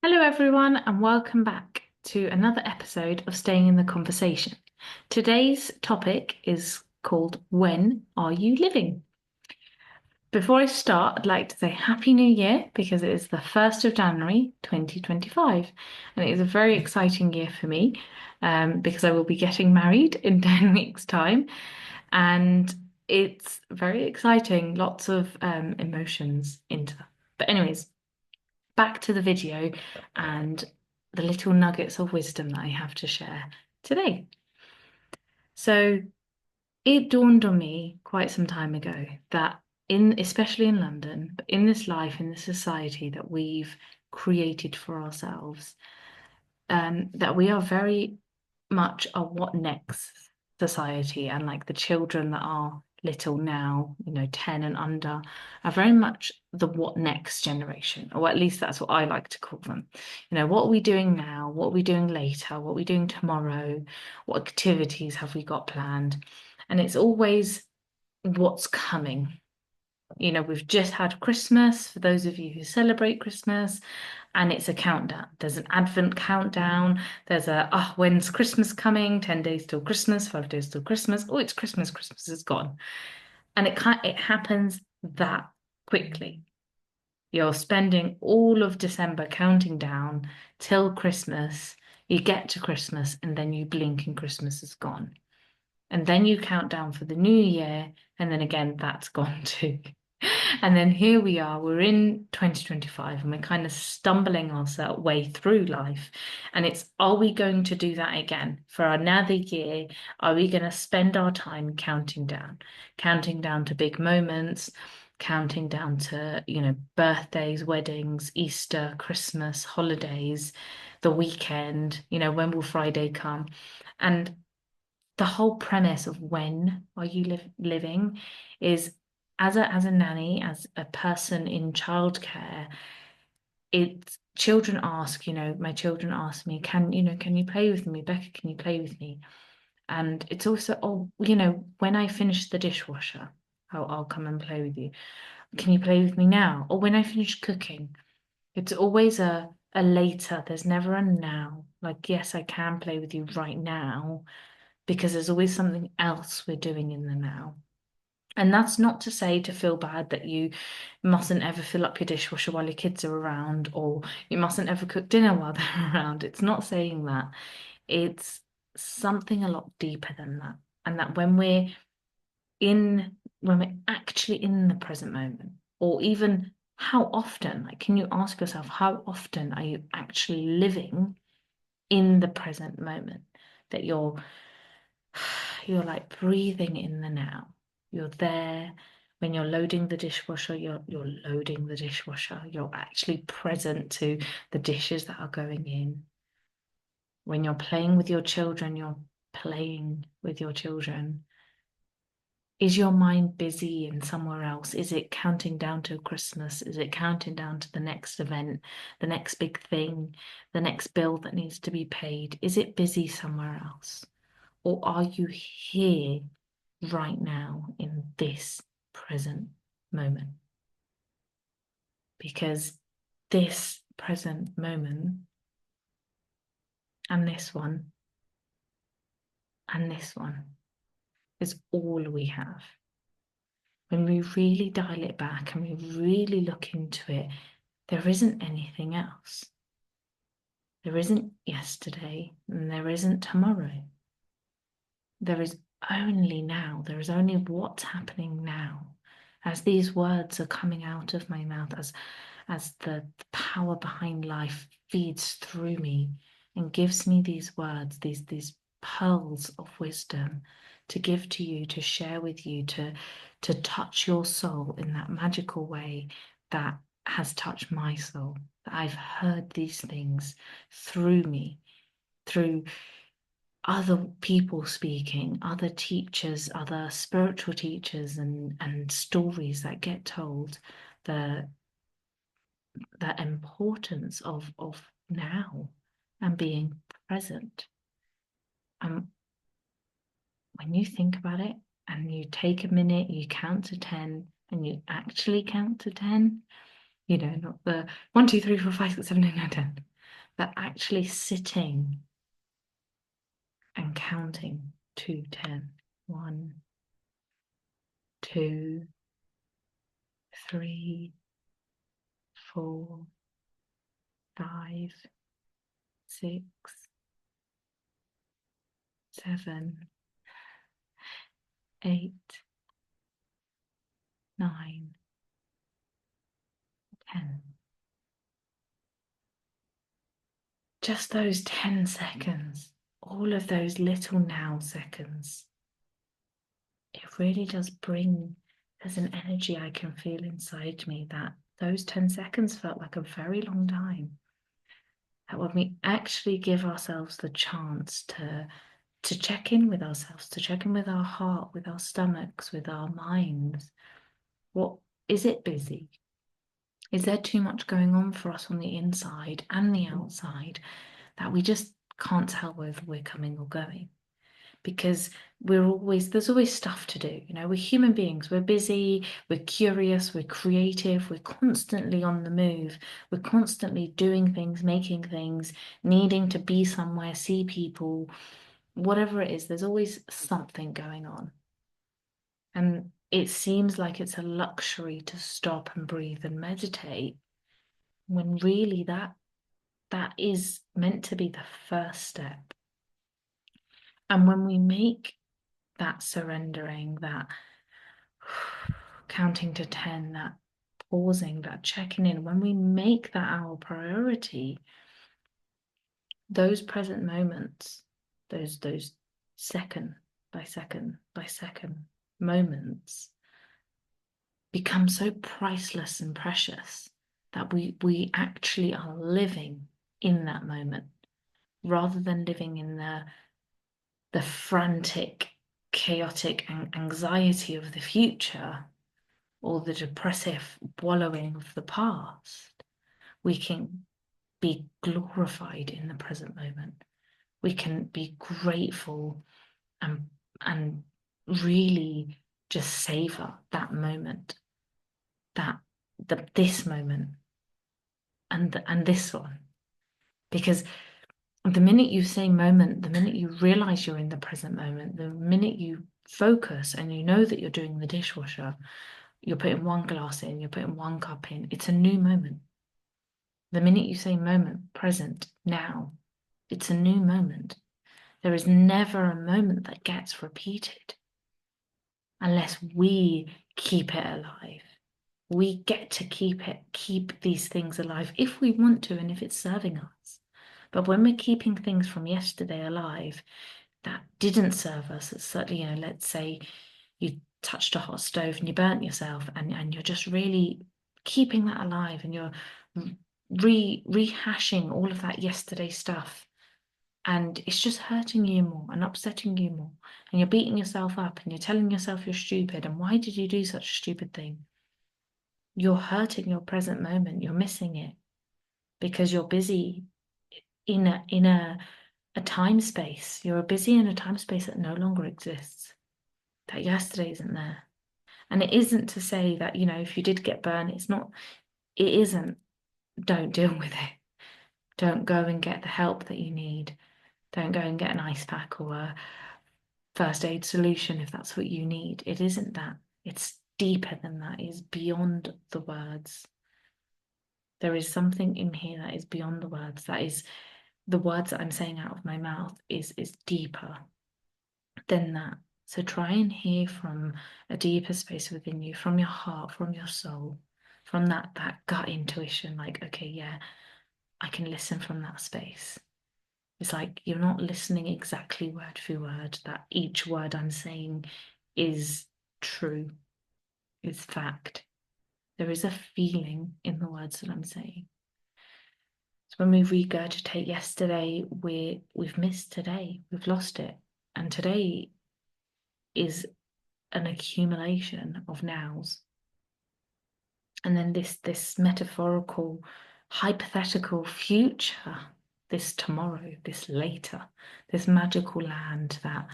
Hello, everyone, and welcome back to another episode of Staying in the Conversation. Today's topic is called When Are You Living? Before I start, I'd like to say Happy New Year because it is the 1st of January 2025, and it is a very exciting year for me because I will be getting married in 10 weeks' time, and it's very exciting, lots of emotions into that. But, anyways, back to the video and the little nuggets of wisdom that I have to share today. So it dawned on me quite some time ago that especially in London, but in this life, in this society that we've created for ourselves, that we are very much a what next society, and like the children that are little now, 10 and under, are very much the what next generation, or at least that's what I like to call them. What are we doing now? What are we doing later? What are we doing tomorrow? What activities have we got planned? And it's always what's coming. We've just had Christmas for those of you who celebrate Christmas, and it's a countdown. There's an Advent countdown. There's when's Christmas coming? 10 days till Christmas, 5 days till Christmas. Oh, it's Christmas. Christmas is gone. And it happens that quickly. You're spending all of December counting down till Christmas. You get to Christmas, and then you blink and Christmas is gone. And then you count down for the new year, and then again, that's gone too. And then here we are, we're in 2025, and we're kind of stumbling our way through life. And are we going to do that again for another year? Are we going to spend our time counting down to big moments, counting down to, birthdays, weddings, Easter, Christmas, holidays, the weekend, when will Friday come? And the whole premise of when are you living is as a nanny, as a person in childcare, it's children ask, my children ask me, can you play with me? Becca, can you play with me? And it's also, oh, when I finish the dishwasher, I'll come and play with you. Can you play with me now? Or when I finish cooking, it's always a later, there's never a now. Like, yes, I can play with you right now, because there's always something else we're doing in the now. And that's not to say to feel bad that you mustn't ever fill up your dishwasher while your kids are around, or you mustn't ever cook dinner while they're around. It's not saying that. It's something a lot deeper than that. And that when we're actually in the present moment, or even how often, like, can you ask yourself, how often are you actually living in the present moment? That you're like breathing in the now. You're there. When you're loading the dishwasher, you're loading the dishwasher. You're actually present to the dishes that are going in. When you're playing with your children, you're playing with your children. Is your mind busy in somewhere else? Is it counting down to Christmas? Is it counting down to the next event, the next big thing, the next bill that needs to be paid? Is it busy somewhere else? Or are you here right now in this present moment? Because this present moment, and this one, and this one, is all we have. When we really dial it back and we really look into it, there isn't anything else. There isn't yesterday, and there isn't tomorrow. There is only now. There is only what's happening now. As these words are coming out of my mouth, as the power behind life feeds through me and gives me these words, these pearls of wisdom to give to you, to share with you, to touch your soul in that magical way that has touched my soul. That I've heard these things through me, through other people speaking, other teachers, other spiritual teachers, and stories that get told, the the importance of now and being present. And when you think about it and you take a minute, you count to 10, and you actually count to 10, not the 1, 2, 3, 4, 5, 6, 7, 8, 9, 10. But actually sitting and counting to 10. 1, 2, 3, 4, 5, 6, 7, 8, 9, 10. Just those 10 seconds, all of those little now seconds, it really does bring, there's an energy I can feel inside me that those 10 seconds felt like a very long time. That when we actually give ourselves the chance to check in with ourselves, to check in with our heart, with our stomachs, with our minds. What is it busy? Is there too much going on for us on the inside and the outside that we just can't tell whether we're coming or going? Because there's always stuff to do. You know, we're human beings, we're busy, we're curious, we're creative, we're constantly on the move, we're constantly doing things, making things, needing to be somewhere, see people, whatever it is, there's always something going on. And it seems like it's a luxury to stop and breathe and meditate, when really that is meant to be the first step. And when we make that surrendering, that counting to 10, that pausing, that checking in, when we make that our priority, those present moments, those second by second by second moments become so priceless and precious that we actually are living in that moment rather than living in the frantic, chaotic anxiety of the future or the depressive wallowing of the past. We can be glorified in the present moment. We can be grateful and really just savor that moment, this moment and this one. Because the minute you say moment, the minute you realize you're in the present moment, the minute you focus and you know that you're doing the dishwasher, you're putting one glass in, you're putting one cup in, it's a new moment. The minute you say moment, present, now, it's a new moment. There is never a moment that gets repeated unless we keep it alive. We get to keep these things alive if we want to and if it's serving us. But when we're keeping things from yesterday alive that didn't serve us, it's certainly, let's say you touched a hot stove and you burnt yourself and you're just really keeping that alive and you're rehashing all of that yesterday stuff, and it's just hurting you more and upsetting you more, and you're beating yourself up and you're telling yourself you're stupid and why did you do such a stupid thing? You're hurting your present moment, you're missing it because you're busy in a time space. You're busy in a time space that no longer exists, that yesterday isn't there. And it isn't to say that, if you did get burned, it isn't, don't deal with it. Don't go and get the help that you need. Don't go and get an ice pack or a first aid solution if that's what you need. It isn't that. It's deeper than that. It's beyond the words. There is something in here that is beyond the words. That is the words that I'm saying out of my mouth is deeper than that. So try and hear from a deeper space within you, from your heart, from your soul, from that gut intuition, like, okay, yeah, I can listen from that space. It's like you're not listening exactly word for word, that each word I'm saying is true, is fact. There is a feeling in the words that I'm saying. So when we regurgitate yesterday, we've missed today, we've lost it. And today is an accumulation of nows. And then this metaphorical, hypothetical future, this tomorrow, this later, this magical land that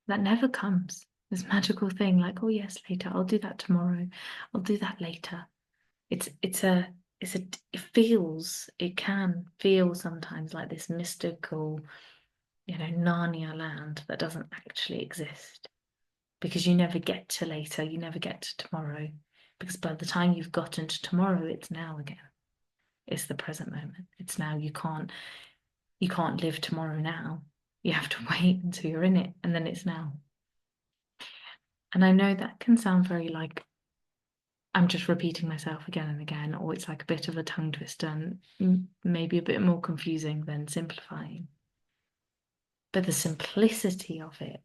never comes. This magical thing like, oh yes, later, I'll do that tomorrow. I'll do that later. It's it can feel sometimes like this mystical, Narnia land that doesn't actually exist, because you never get to later, you never get to tomorrow, because by the time you've gotten to tomorrow, it's now again. It's the present moment. It's now. You can't live tomorrow now. You have to wait until you're in it, and then it's now. And I know that can sound very like I'm just repeating myself again and again, or it's like a bit of a tongue twister and maybe a bit more confusing than simplifying. But the simplicity of it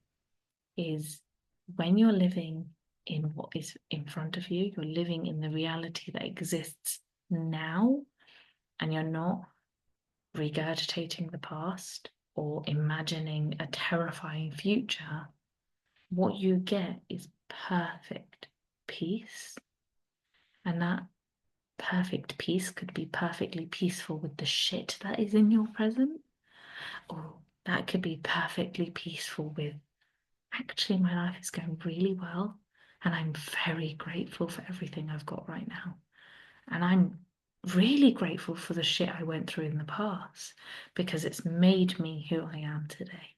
is, when you're living in what is in front of you, you're living in the reality that exists now, and you're not regurgitating the past or imagining a terrifying future. What you get is perfect peace. And that perfect peace could be perfectly peaceful with the shit that is in your present, or that could be perfectly peaceful with, actually, my life is going really well, and I'm very grateful for everything I've got right now. And I'm really grateful for the shit I went through in the past, because it's made me who I am today.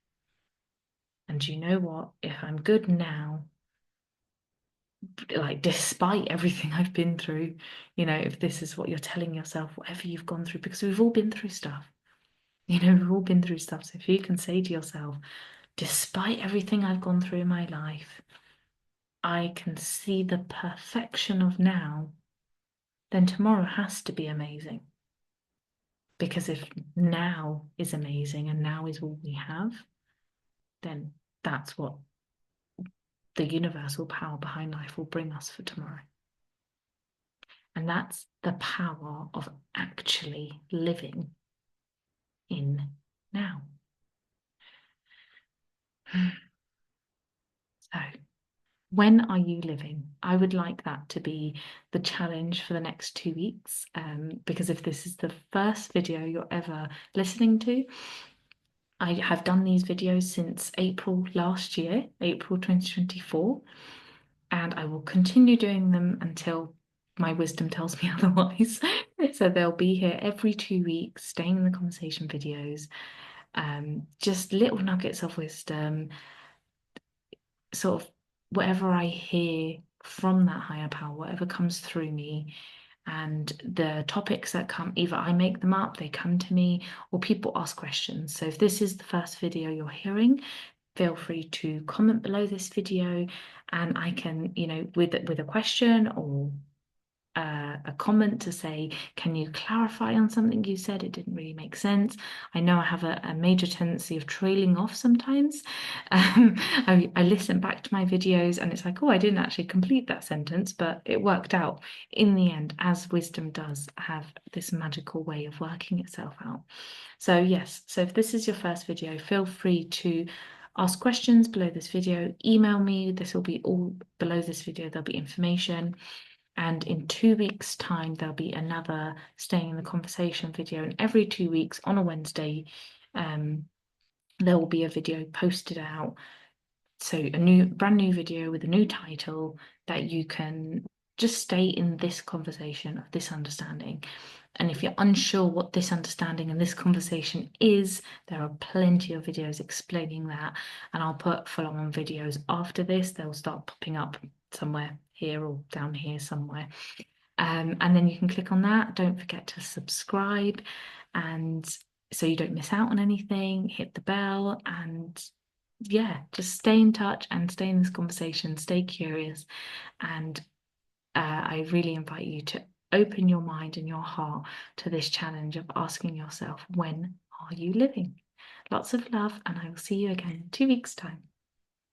And you know what? If I'm good now, like despite everything I've been through, if this is what you're telling yourself, whatever you've gone through, because we've all been through stuff, we've all been through stuff. So if you can say to yourself, despite everything I've gone through in my life, I can see the perfection of now, then tomorrow has to be amazing. Because if now is amazing and now is all we have, then that's what the universal power behind life will bring us for tomorrow. And that's the power of actually living in now. So, when are you living? I would like that to be the challenge for the next 2 weeks, because if this is the first video you're ever listening to, I have done these videos since April last year, April 2024, and I will continue doing them until my wisdom tells me otherwise. So they'll be here every 2 weeks, staying in the conversation videos, just little nuggets of wisdom, sort of whatever I hear from that higher power, whatever comes through me. And the topics that come, either I make them up, they come to me, or people ask questions. So if this is the first video you're hearing, feel free to comment below this video, and I can, with a question or a comment to say, can you clarify on something you said? It didn't really make sense. I know I have a major tendency of trailing off sometimes. I listen back to my videos and it's like, oh, I didn't actually complete that sentence, but it worked out in the end, as wisdom does have this magical way of working itself out. So yes, so if this is your first video, feel free to ask questions below this video, email me. This will be all below this video. There'll be information. And in 2 weeks' time, there'll be another Staying in the Conversation video. And every 2 weeks on a Wednesday, there will be a video posted out. So a brand new video with a new title that you can just stay in this conversation of this understanding. And if you're unsure what this understanding and this conversation is, there are plenty of videos explaining that. And I'll put follow-on videos after this. They'll start popping up somewhere here or down here somewhere. And then you can click on that. Don't forget to subscribe, and so you don't miss out on anything. Hit the bell, and yeah, just stay in touch and stay in this conversation. Stay curious, and I really invite you to open your mind and your heart to this challenge of asking yourself, when are you living? Lots of love, and I will see you again in 2 weeks' time.